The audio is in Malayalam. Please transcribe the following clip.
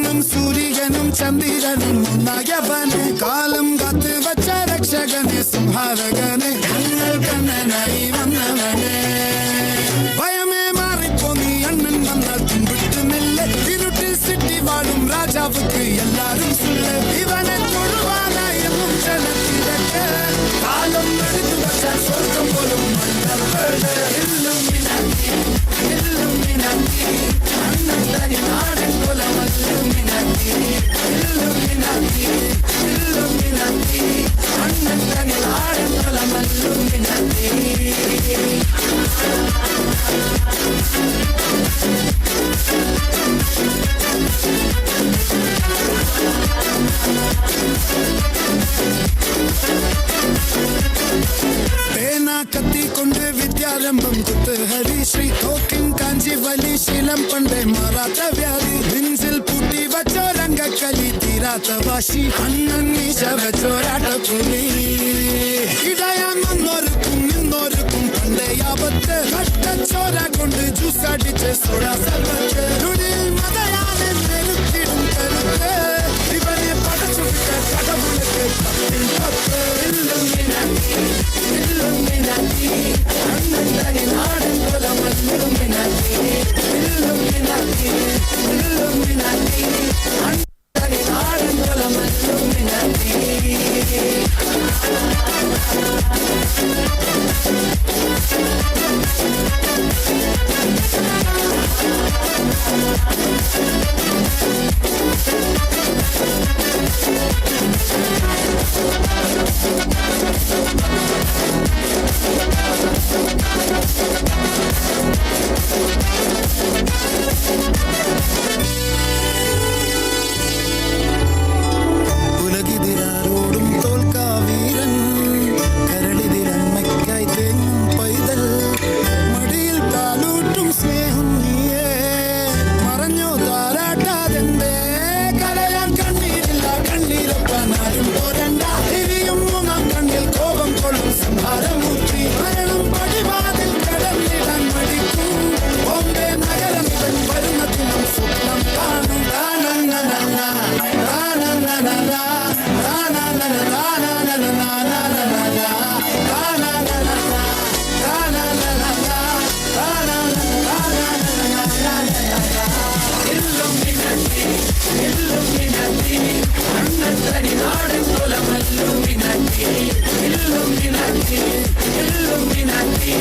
മണ്ണും സൂര്യനും ചന്ദ്രനും ഒന്നായവനെ കാലം കാത്ത് വച്ച രക്ഷകനെ സംഹാരകനെ ഞങ്ങൾ കണ്ണനായി വന്നവനെ ഭയമേ മാറിപ്പോ നീ അണ്ണൻ വന്നാൽ പിൻവിട്ടുമില്ല ഇരുട്ടിൽ സിറ്റി വാഴും രാജാവുക്ക് എല്ലാരും സുല്ല ഇവനെ തൊഴുവാനായി എന്നും ജനത്തിരക്ക് കാലം എടുത്തു വച്ചാൽ സ്വർഗം പോലും അണ്ണൻ തനി നാടൻ കൊലമല്ലുമിനാക്കി അണ്ണൻ തനി നാടൻ കൊലമല്ലുമിനാക്കി കത്തിക്കൊണ്ട് വിദ്യാരംഭം കുത്ത് ഹരിശ്രീ തോക്കിൻ കാഞ്ചി വലി ശീലം പണ്ടേ മാറാത്ത വ്യാധി നെഞ്ചിൽ പൂട്ടി വച്ചോരംഗക്കലി തീരാത്ത വാശി അണ്ണൻ മീശ വെച്ചോരാട്ടപ്പുലി ഇടയാൻ വന്നോർക്കും നിന്നോർക്കും പണ്ടേ ആപത്ത് കഷ്ടച്ചോര കൊണ്ട് ജ്യൂസ് അടിച്ച് സോഡാ സർവത്ത് നുടിയിൽ മതയാനെ നെരുത്തിടും കരുത്ത് ഇവനെ പടച്ചു വിട്ട കടവുൾക്ക് പത്തിൽ പത്ത് അണ്ണൻ തനി നാടൻ കൊലമല്ലുമിനാക്കി അണ്ണൻ തനി നാടൻ കൊലമല്ലുമിനാക്കി Illuminati, Illuminati, Illuminati,